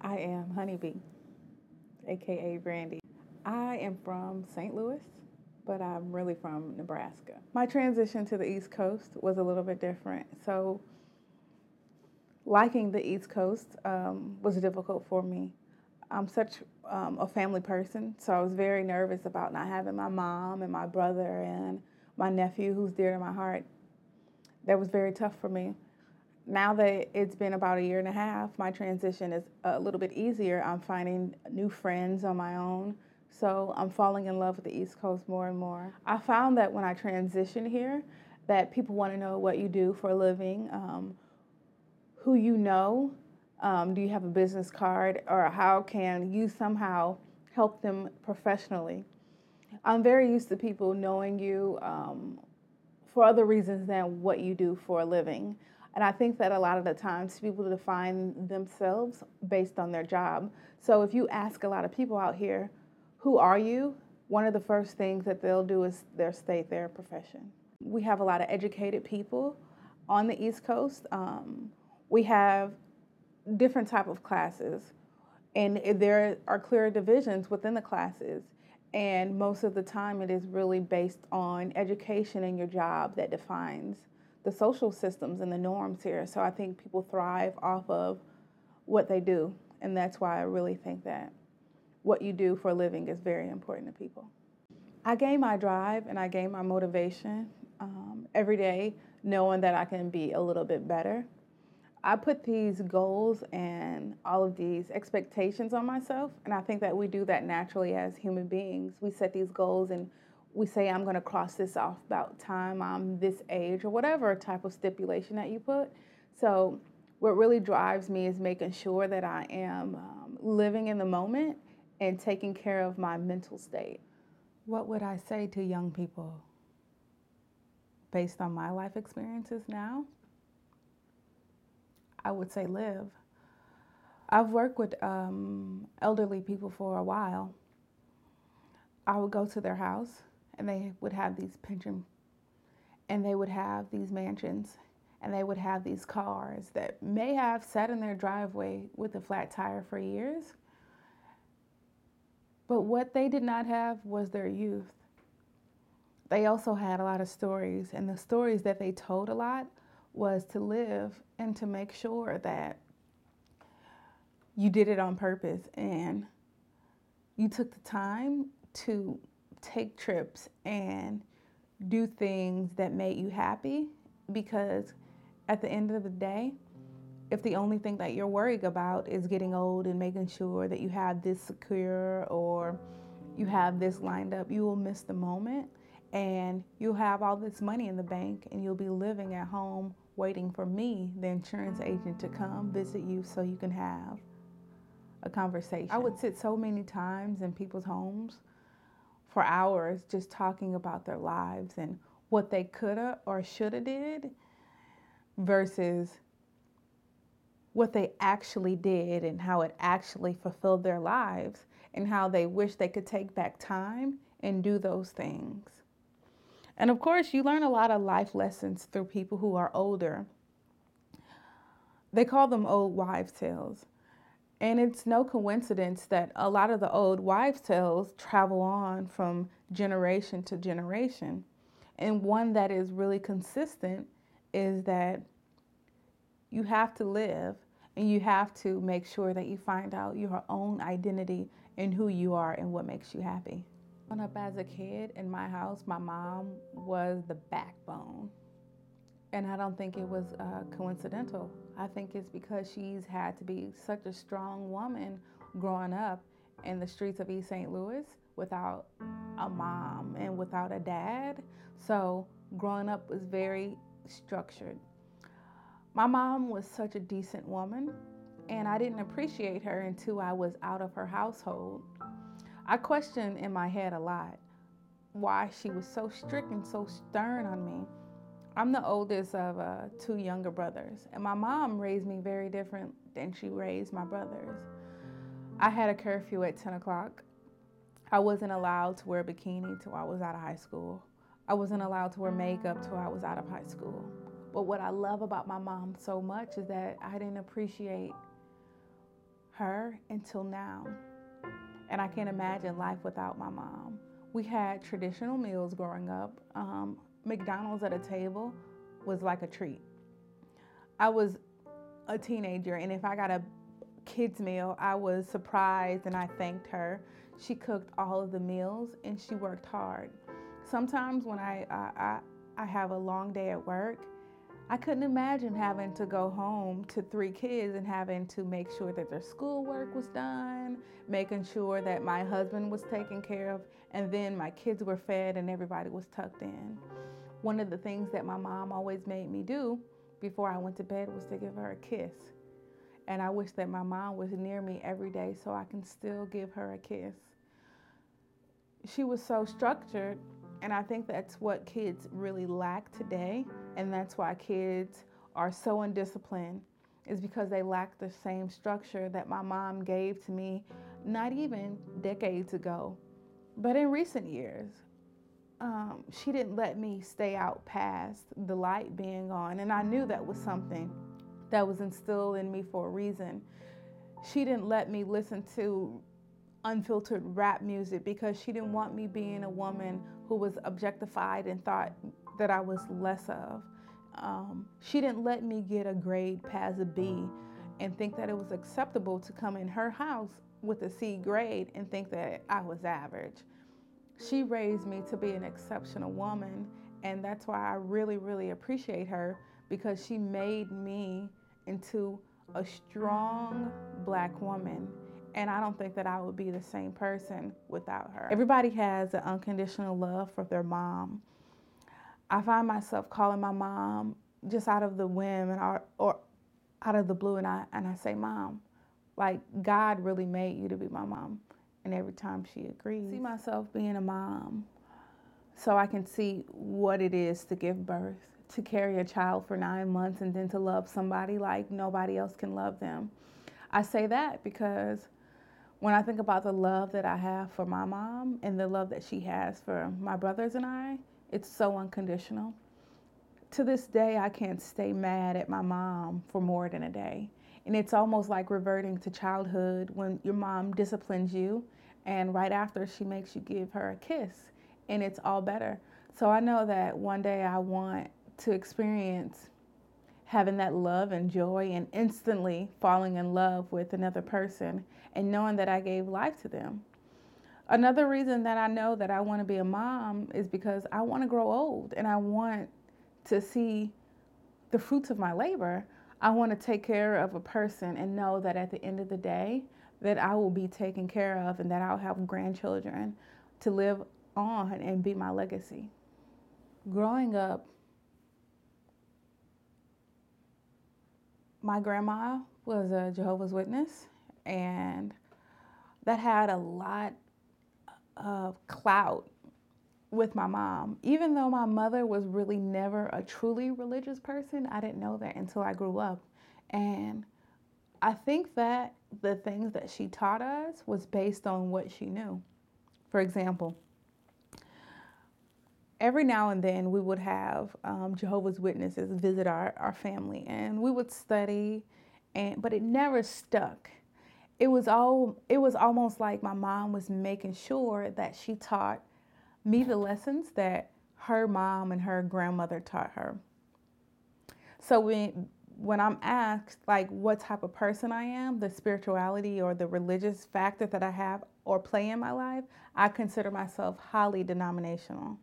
I am Honeybee, aka Brandy. I am from St. Louis, but I'm really from Nebraska. My transition to the East Coast was a little bit different. So, liking the East Coast was difficult for me. I'm such a family person, so I was very nervous about not having my mom and my brother and my nephew, who's dear to my heart. That was very tough for me. Now that it's been about a year and a half, my transition is a little bit easier. I'm finding new friends on my own. So I'm falling in love with the East Coast more and more. I found that when I transitioned here, that people want to know what you do for a living, who you know, do you have a business card, or how can you somehow help them professionally. I'm very used to people knowing you for other reasons than what you do for a living. And I think that a lot of the times people define themselves based on their job. So if you ask a lot of people out here, who are you? One of the first things that they'll do is they'll state their profession. We have a lot of educated people on the East Coast. We have different type of classes, and there are clear divisions within the classes. And most of the time, it is really based on education and your job that defines the social systems and the norms here. So I think people thrive off of what they do. And that's why I really think that what you do for a living is very important to people. I gain my drive and I gain my motivation every day, knowing that I can be a little bit better. I put these goals and all of these expectations on myself, and I think that we do that naturally as human beings. We set these goals and we say, I'm going to cross this off about time I'm this age, or whatever type of stipulation that you put. So, what really drives me is making sure that I am living in the moment and taking care of my mental state. What would I say to young people based on my life experiences now? I would say live. I've worked with elderly people for a while. I would go to their house and they would have these pension, and they would have these mansions, and they would have these cars that may have sat in their driveway with a flat tire for years. But what they did not have was their youth. They also had a lot of stories, and the stories that they told a lot was to live and to make sure that you did it on purpose and you took the time to take trips and do things that made you happy, because at the end of the day, if the only thing that you're worried about is getting old and making sure that you have this secure or you have this lined up, you will miss the moment, and you'll have all this money in the bank and you'll be living at home waiting for me, the insurance agent, to come visit you so you can have a conversation. I would sit so many times in people's homes for hours just talking about their lives and what they coulda or shoulda did versus what they actually did and how it actually fulfilled their lives and how they wish they could take back time and do those things. And of course, you learn a lot of life lessons through people who are older. They call them old wives' tales. And it's no coincidence that a lot of the old wives' tales travel on from generation to generation. And one that is really consistent is that you have to live and you have to make sure that you find out your own identity and who you are and what makes you happy. Growing up as a kid in my house, my mom was the backbone. And I don't think it was coincidental. I think it's because she's had to be such a strong woman growing up in the streets of East St. Louis without a mom and without a dad. So growing up was very structured. My mom was such a decent woman, and I didn't appreciate her until I was out of her household. I questioned in my head a lot why she was so strict and so stern on me. I'm the oldest of two younger brothers, and my mom raised me very different than she raised my brothers. I had a curfew at 10 o'clock. I wasn't allowed to wear a bikini till I was out of high school. I wasn't allowed to wear makeup till I was out of high school. But what I love about my mom so much is that I didn't appreciate her until now. And I can't imagine life without my mom. We had traditional meals growing up. McDonald's at a table was like a treat. I was a teenager, and if I got a kids meal, I was surprised and I thanked her. She cooked all of the meals and she worked hard. Sometimes when I have a long day at work, I couldn't imagine having to go home to 3 kids and having to make sure that their schoolwork was done, making sure that my husband was taken care of, and then my kids were fed and everybody was tucked in. One of the things that my mom always made me do before I went to bed was to give her a kiss. And I wish that my mom was near me every day so I can still give her a kiss. She was so structured, and I think that's what kids really lack today, and that's why kids are so undisciplined, is because they lack the same structure that my mom gave to me not even decades ago, but in recent years. She didn't let me stay out past the light being on, and I knew that was something that was instilled in me for a reason. She didn't let me listen to unfiltered rap music because she didn't want me being a woman who was objectified and thought that I was less of. She didn't let me get a grade past a B and think that it was acceptable to come in her house with a C grade and think that I was average. She raised me to be an exceptional woman, and that's why I really, really appreciate her, because she made me into a strong Black woman. And I don't think that I would be the same person without her. Everybody has an unconditional love for their mom. I find myself calling my mom just out of the whim or out of the blue, and I say, Mom, like, God really made you to be my mom. And every time she agrees, I see myself being a mom so I can see what it is to give birth, to carry a child for 9 months and then to love somebody like nobody else can love them. I say that because when I think about the love that I have for my mom and the love that she has for my brothers and I, it's so unconditional. To this day, I can't stay mad at my mom for more than a day. And it's almost like reverting to childhood when your mom disciplines you and right after she makes you give her a kiss, and it's all better. So I know that one day I want to experience having that love and joy and instantly falling in love with another person and knowing that I gave life to them. Another reason that I know that I want to be a mom is because I want to grow old and I want to see the fruits of my labor. I want to take care of a person and know that at the end of the day that I will be taken care of and that I'll have grandchildren to live on and be my legacy. Growing up, my grandma was a Jehovah's Witness, and that had a lot of clout with my mom. Even though my mother was really never a truly religious person, I didn't know that until I grew up. And I think that the things that she taught us was based on what she knew. For example, every now and then we would have Jehovah's Witnesses visit our family, and we would study, but it never stuck. It was almost like my mom was making sure that she taught me the lessons that her mom and her grandmother taught her. So when I'm asked like what type of person I am, the spirituality or the religious factor that I have or play in my life, I consider myself highly denominational.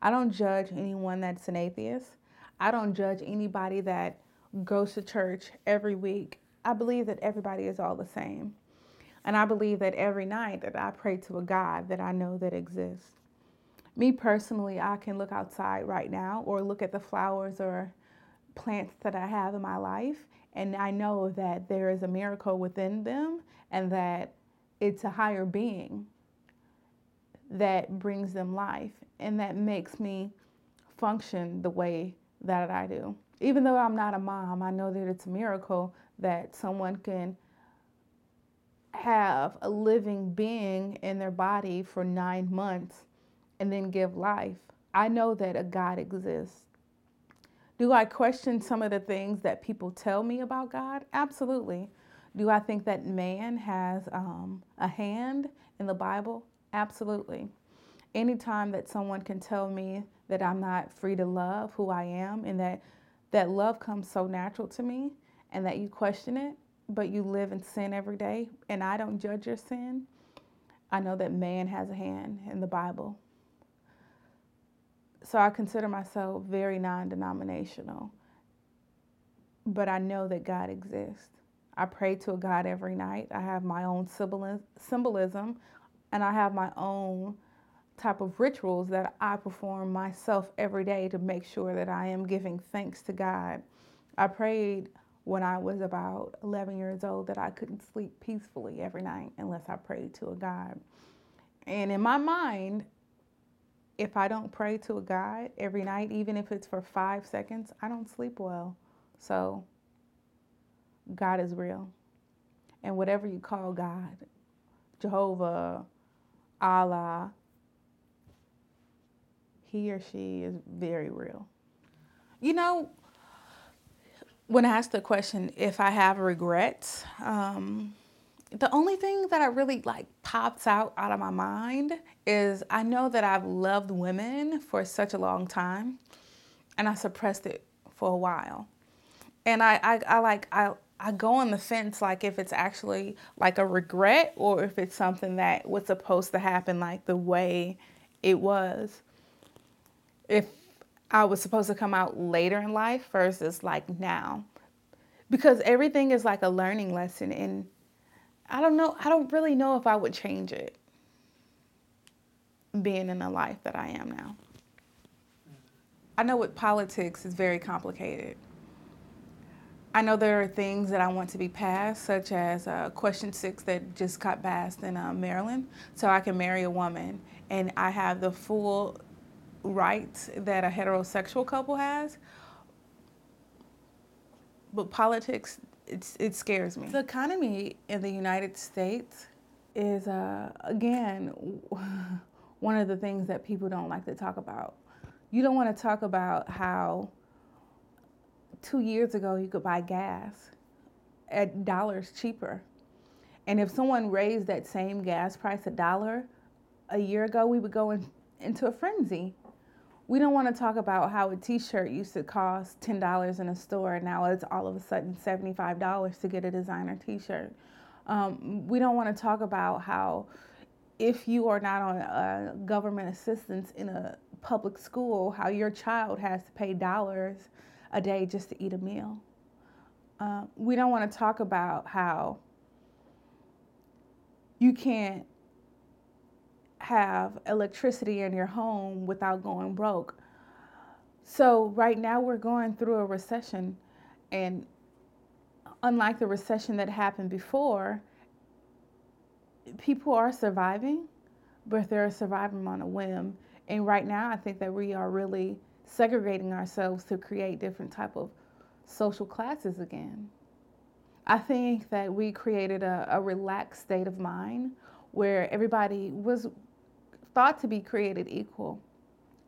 I don't judge anyone that's an atheist. I don't judge anybody that goes to church every week. I believe that everybody is all the same. And I believe that every night that I pray to a God that I know that exists. Me personally, I can look outside right now or look at the flowers or plants that I have in my life, and I know that there is a miracle within them and that it's a higher being that brings them life and that makes me function the way that I do. Even though I'm not a mom, I know that it's a miracle that someone can have a living being in their body for 9 months and then give life. I know that a God exists. Do I question some of the things that people tell me about God? Absolutely. Do I think that man has a hand in the Bible? Absolutely. Anytime that someone can tell me that I'm not free to love who I am and that love comes so natural to me and that you question it, but you live in sin every day and I don't judge your sin, I know that man has a hand in the Bible. So I consider myself very non denominational, but I know that God exists. I pray to a God every night. I have my own symbolism and I have my own type of rituals that I perform myself every day to make sure that I am giving thanks to God. I prayed when I was about 11 years old that I couldn't sleep peacefully every night unless I prayed to a God. And in my mind, if I don't pray to a God every night, even if it's for 5 seconds, I don't sleep well. So God is real. And whatever you call God, Jehovah, Allah, he or she is very real. You know, when asked the question if I have regrets, the only thing that I really like pops out of my mind is I know that I've loved women for such a long time, and I suppressed it for a while. And I go on the fence like if it's actually like a regret or if it's something that was supposed to happen like the way it was. If I was supposed to come out later in life versus like now. Because everything is like a learning lesson and I don't know, I don't really know if I would change it being in the life that I am now. I know with politics is very complicated. I know there are things that I want to be passed, such as Question 6 that just got passed in Maryland, so I can marry a woman and I have the full rights that a heterosexual couple has. But politics, it scares me. The economy in the United States is, again, one of the things that people don't like to talk about. You don't want to talk about how 2 years ago you could buy gas at dollars cheaper. And if someone raised that same gas price $1 a year ago, we would go into a frenzy. We don't want to talk about how a t-shirt used to cost $10 in a store and now it's all of a sudden $75 to get a designer t-shirt. We don't want to talk about how if you are not on government assistance in a public school, how your child has to pay dollars a day just to eat a meal. We don't want to talk about how you can't have electricity in your home without going broke. So right now we're going through a recession, and unlike the recession that happened before, people are surviving, but they're surviving on a whim. And right now I think that we are really segregating ourselves to create different type of social classes again. I think that we created a relaxed state of mind where everybody was thought to be created equal.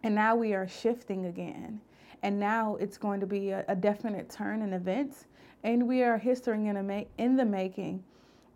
And now we are shifting again. And now it's going to be a definite turn in events. And we are history in the making,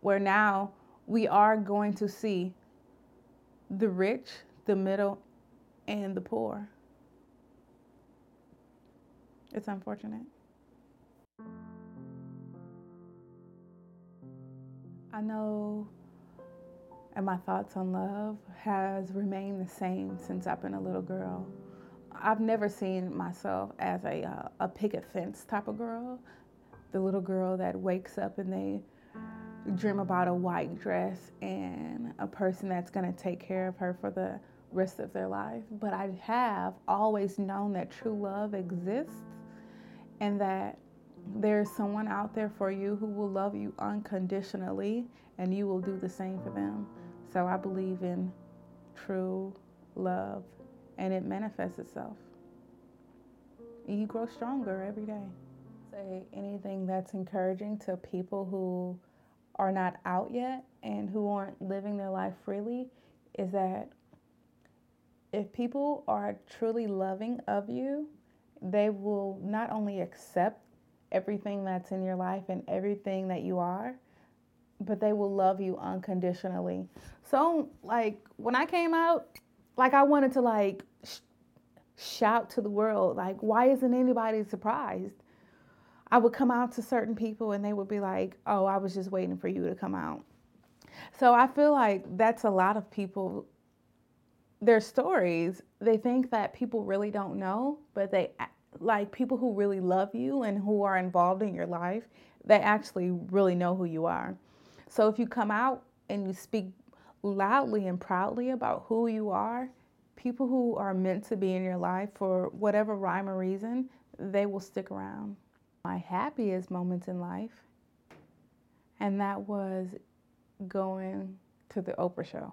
where now we are going to see the rich, the middle, and the poor. It's unfortunate. I know, and my thoughts on love has remained the same since I've been a little girl. I've never seen myself as a picket fence type of girl. The little girl that wakes up and they dream about a white dress and a person that's going to take care of her for the rest of their life. But I have always known that true love exists and that there's someone out there for you who will love you unconditionally and you will do the same for them. So I believe in true love and it manifests itself. And you grow stronger every day. Say anything that's encouraging to people who are not out yet and who aren't living their life freely is that if people are truly loving of you, they will not only accept everything that's in your life and everything that you are, but they will love you unconditionally. So, like, when I came out, like, I wanted to, like, shout to the world, like, why isn't anybody surprised? I would come out to certain people and they would be like, oh, I was just waiting for you to come out. So I feel like that's a lot of people, their stories. They think that people really don't know, but they, like, people who really love you and who are involved in your life, they actually really know who you are. So if you come out and you speak loudly and proudly about who you are, people who are meant to be in your life for whatever rhyme or reason, they will stick around. My happiest moments in life, and that was going to the Oprah show.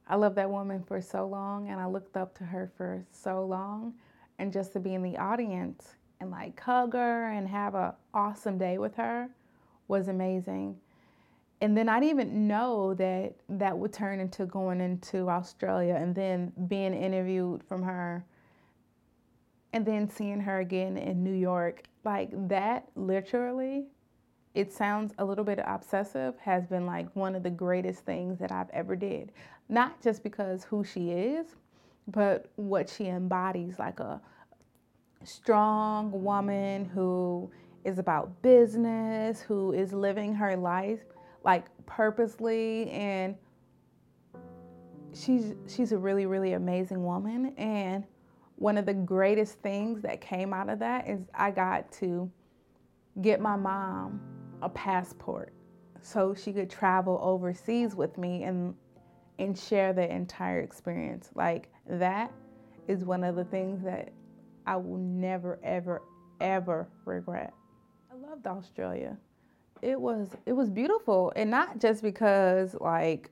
I loved that woman for so long, and I looked up to her for so long, and just to be in the audience and like hug her and have an awesome day with her was amazing. And then I didn't even know that that would turn into going into Australia and then being interviewed from her and then seeing her again in New York. Like that, literally, it sounds a little bit obsessive, has been like one of the greatest things that I've ever did. Not just because who she is, but what she embodies, like a strong woman who is about business, who is living her life like purposely, and she's a really, really amazing woman. And one of the greatest things that came out of that is I got to get my mom a passport so she could travel overseas with me and share the entire experience. Like that is one of the things that I will never ever ever regret. I loved Australia. It was beautiful, and not just because like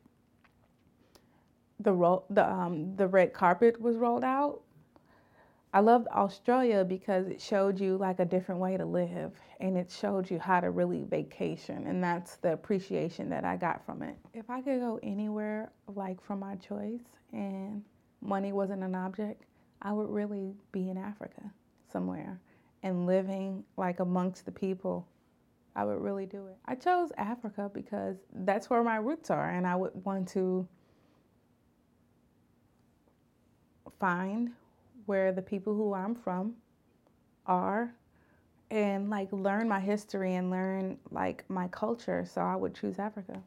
the red carpet was rolled out. I loved Australia because it showed you like a different way to live, and it showed you how to really vacation, and that's the appreciation that I got from it. If I could go anywhere like from my choice and money wasn't an object, I would really be in Africa somewhere and living like amongst the people. I would really do it. I chose Africa because that's where my roots are, and I would want to find where the people who I'm from are and like learn my history and learn like my culture. So I would choose Africa.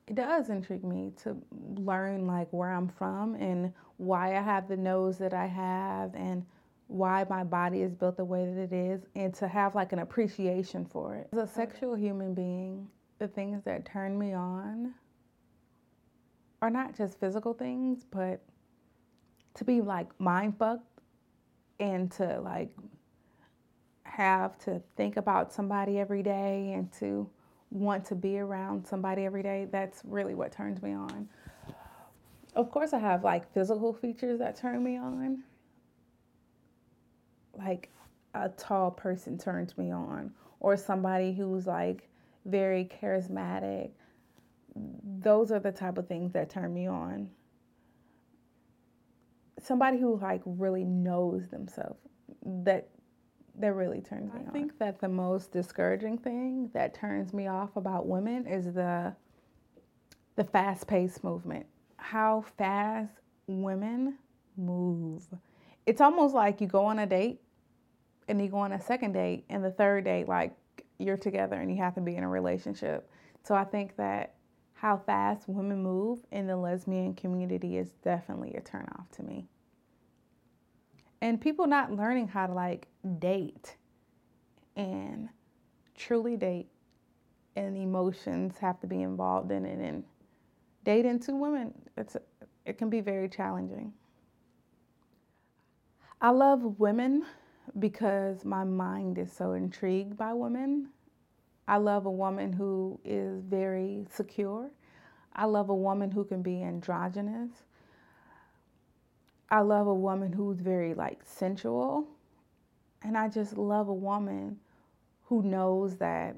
It does intrigue me to learn like where I'm from and why I have the nose that I have and why my body is built the way that it is, and to have like an appreciation for it. As a sexual human being, the things that turn me on are not just physical things, but to be like mind fucked and to like have to think about somebody every day and to want to be around somebody every day, that's really what turns me on. Of course, I have like physical features that turn me on. Like a tall person turns me on, or somebody who's like very charismatic. Those are the type of things that turn me on. Somebody who like really knows themselves, that really turns me on. I think that the most discouraging thing that turns me off about women is the fast-paced movement. How fast women move. It's almost like you go on a date and you go on a second date and the third date like you're together and you have to be in a relationship. So I think that how fast women move in the lesbian community is definitely a turnoff to me. And people not learning how to like date and truly date, and emotions have to be involved in it, and dating two women, it can be very challenging. I love women because my mind is so intrigued by women. I love a woman who is very secure. I love a woman who can be androgynous. I love a woman who's very like sensual. And I just love a woman who knows that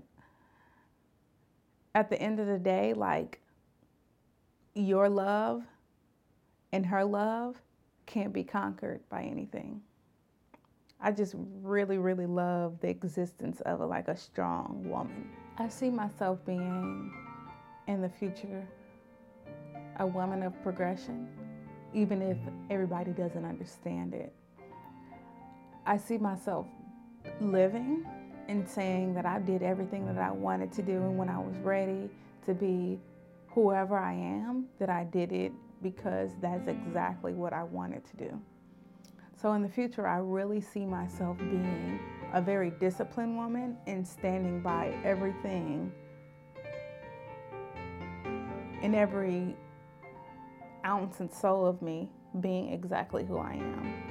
at the end of the day, like your love and her love can't be conquered by anything. I just really, really love the existence of a strong woman. I see myself being, in the future, a woman of progression, even if everybody doesn't understand it. I see myself living and saying that I did everything that I wanted to do, and when I was ready to be whoever I am, that I did it because that's exactly what I wanted to do. So in the future, I really see myself being a very disciplined woman and standing by everything and every ounce and soul of me being exactly who I am.